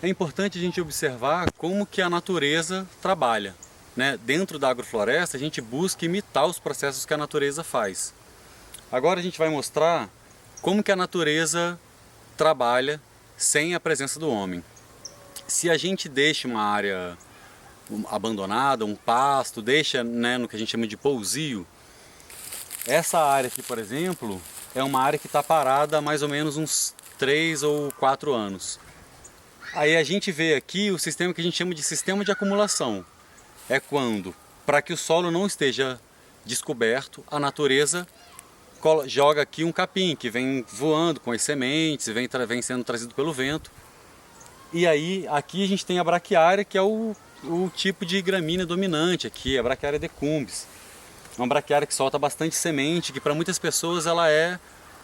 é importante a gente observar como que a natureza trabalha, né? Dentro da agrofloresta a gente busca imitar os processos que a natureza faz. Agora a gente vai mostrar como que a natureza trabalha sem a presença do homem. Se a gente deixa uma área abandonada, um pasto, deixa, né, no que a gente chama de pousio, essa área aqui, por exemplo, é uma área que está parada há mais ou menos uns 3 ou 4 anos. Aí a gente vê aqui o sistema que a gente chama de sistema de acumulação. É quando, para que o solo não esteja descoberto, a natureza joga aqui um capim que vem voando com as sementes, vem sendo trazido pelo vento. E aí aqui a gente tem a braquiária, que é o tipo de gramínea dominante aqui, a braquiária decumbens. Uma braquiária que solta bastante semente, que para muitas pessoas ela é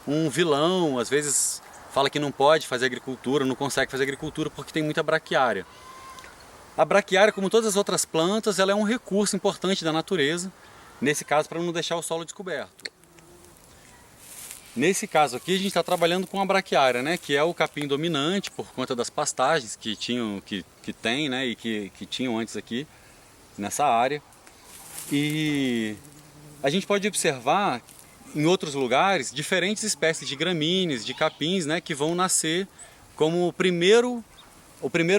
um vilão, às vezes fala que não pode fazer agricultura, não consegue fazer agricultura porque tem muita braquiária. A braquiária, como todas as outras plantas, ela é um recurso importante da natureza, nesse caso para não deixar o solo descoberto. Nesse caso aqui a gente está trabalhando com a braquiária, né, que é o capim dominante por conta das pastagens que tem, né, e que tinham antes aqui nessa área. E a gente pode observar em outros lugares diferentes espécies de gramíneas, de capins, né, que vão nascer como o primeiro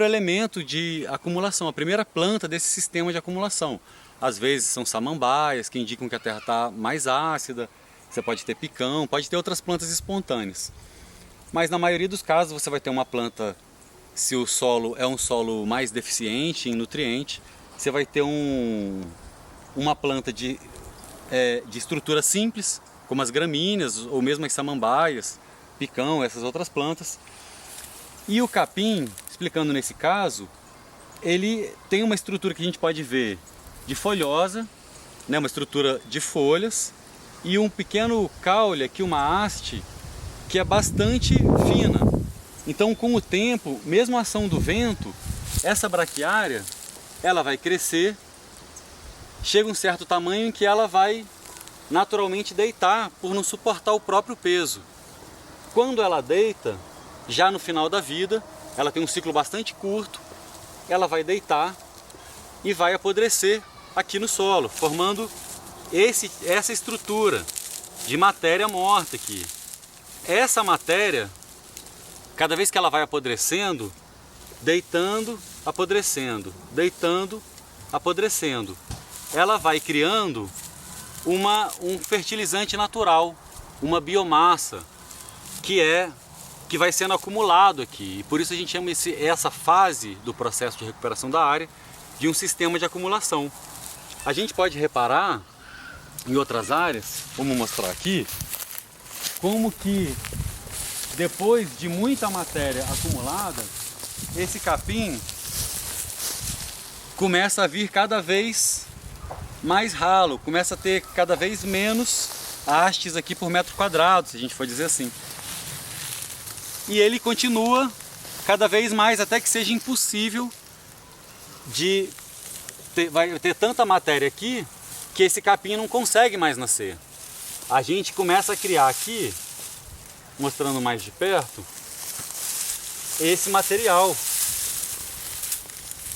elemento de acumulação, a primeira planta desse sistema de acumulação. Às vezes são samambaias, que indicam que a terra está mais ácida. Você pode ter picão, pode ter outras plantas espontâneas. Mas na maioria dos casos você vai ter uma planta, se o solo é um solo mais deficiente em nutriente, você vai ter uma planta de estrutura simples, como as gramíneas ou mesmo as samambaias, picão, essas outras plantas. E o capim, explicando nesse caso, ele tem uma estrutura que a gente pode ver de folhosa, né, uma estrutura de folhas, e um pequeno caule aqui, uma haste, que é bastante fina. Então, com o tempo, mesmo a ação do vento, essa braquiária, ela vai crescer, chega um certo tamanho em que ela vai naturalmente deitar por não suportar o próprio peso. Quando ela deita, já no final da vida, ela tem um ciclo bastante curto, ela vai deitar e vai apodrecer aqui no solo, formando essa estrutura de matéria morta aqui. Essa matéria, cada vez que ela vai apodrecendo, deitando, apodrecendo, deitando, apodrecendo, ela vai criando um fertilizante natural, uma biomassa que vai sendo acumulado aqui. E por isso a gente chama essa fase do processo de recuperação da área de um sistema de acumulação. A gente pode reparar em outras áreas, vamos mostrar aqui, como que depois de muita matéria acumulada, esse capim começa a vir cada vez mais ralo, começa a ter cada vez menos hastes aqui por metro quadrado, se a gente for dizer assim. E ele continua cada vez mais até que seja impossível vai ter tanta matéria aqui que esse capim não consegue mais nascer. A gente começa a criar aqui, mostrando mais de perto, esse material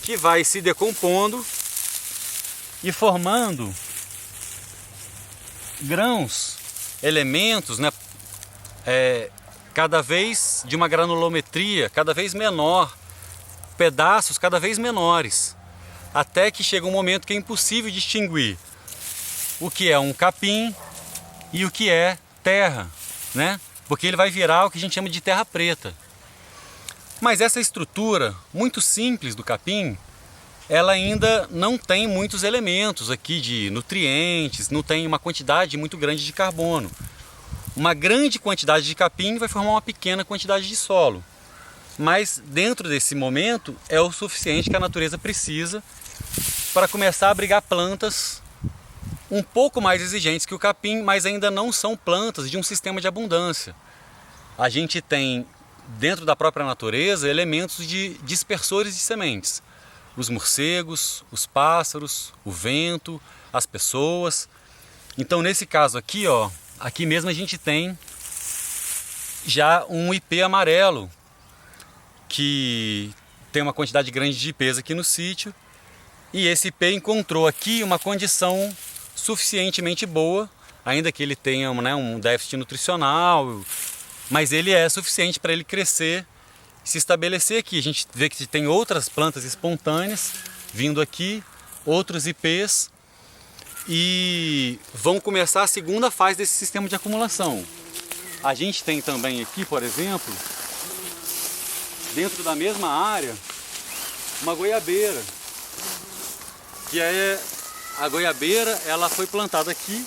que vai se decompondo e formando grãos, elementos, né, cada vez de uma granulometria cada vez menor, pedaços cada vez menores, até que chega um momento que é impossível distinguir o que é um capim e o que é terra, né? Porque ele vai virar o que a gente chama de terra preta. Mas essa estrutura muito simples do capim, ela ainda não tem muitos elementos aqui de nutrientes, não tem uma quantidade muito grande de carbono. Uma grande quantidade de capim vai formar uma pequena quantidade de solo. Mas dentro desse momento é o suficiente que a natureza precisa para começar a abrigar plantas um pouco mais exigentes que o capim, mas ainda não são plantas de um sistema de abundância. A gente tem dentro da própria natureza elementos de dispersores de sementes. Os morcegos, os pássaros, o vento, as pessoas. Então nesse caso aqui, ó, aqui mesmo a gente tem já um ipê amarelo que tem uma quantidade grande de ipês aqui no sítio, e esse ipê encontrou aqui uma condição suficientemente boa, ainda que ele tenha, né, um déficit nutricional, mas ele é suficiente para ele crescer, se estabelecer aqui. A gente vê que tem outras plantas espontâneas vindo aqui, outros ipês, e vão começar a segunda fase desse sistema de acumulação. A gente tem também aqui, por exemplo, dentro da mesma área, uma goiabeira, que é a goiabeira, ela foi plantada aqui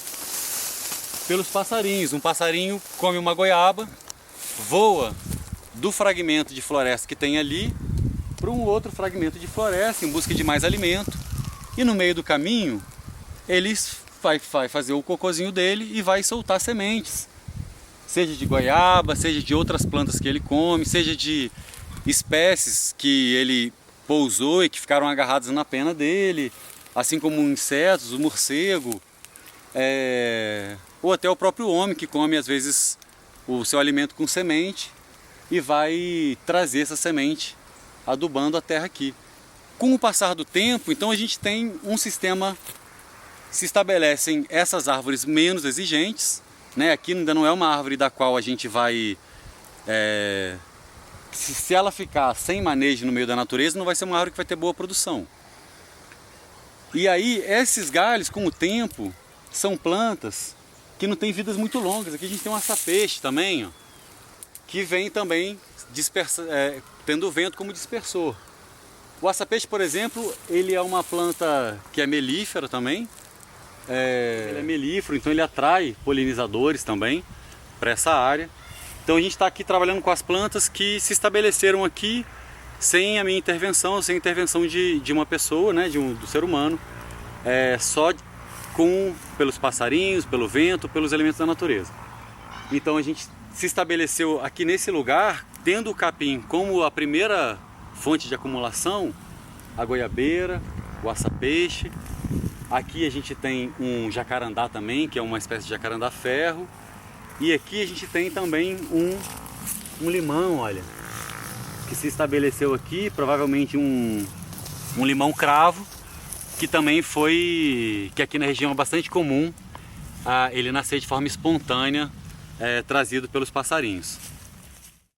pelos passarinhos. Um passarinho come uma goiaba, voa do fragmento de floresta que tem ali para um outro fragmento de floresta em busca de mais alimento, e no meio do caminho ele vai fazer o cocôzinho dele e vai soltar sementes, seja de goiaba, seja de outras plantas que ele come, seja de espécies que ele pousou e que ficaram agarradas na pena dele, assim como insetos, o morcego, ou até o próprio homem que come às vezes o seu alimento com semente e vai trazer essa semente adubando a terra aqui. Com o passar do tempo, então a gente tem um sistema, se estabelecem essas árvores menos exigentes, né? Aqui ainda não é uma árvore da qual a gente vai... se ela ficar sem manejo no meio da natureza, não vai ser uma árvore que vai ter boa produção. E aí, esses galhos, com o tempo, são plantas que não têm vidas muito longas. Aqui a gente tem um açapeixe também, ó, que vem também tendo o vento como dispersor. O açapeixe, por exemplo, ele é uma planta que é melífera também. Ele é melífero, então ele atrai polinizadores também para essa área. Então a gente está aqui trabalhando com as plantas que se estabeleceram aqui sem a minha intervenção, sem a intervenção de uma pessoa, né, do ser humano, só pelos passarinhos, pelo vento, pelos elementos da natureza. Então a gente se estabeleceu aqui nesse lugar, tendo o capim como a primeira fonte de acumulação, a goiabeira, o açapeixe. Aqui a gente tem um jacarandá também, que é uma espécie de jacarandá-ferro. E aqui a gente tem também um limão, olha, que se estabeleceu aqui, provavelmente um limão cravo, que também que aqui na região é bastante comum ele nascer de forma espontânea, trazido pelos passarinhos.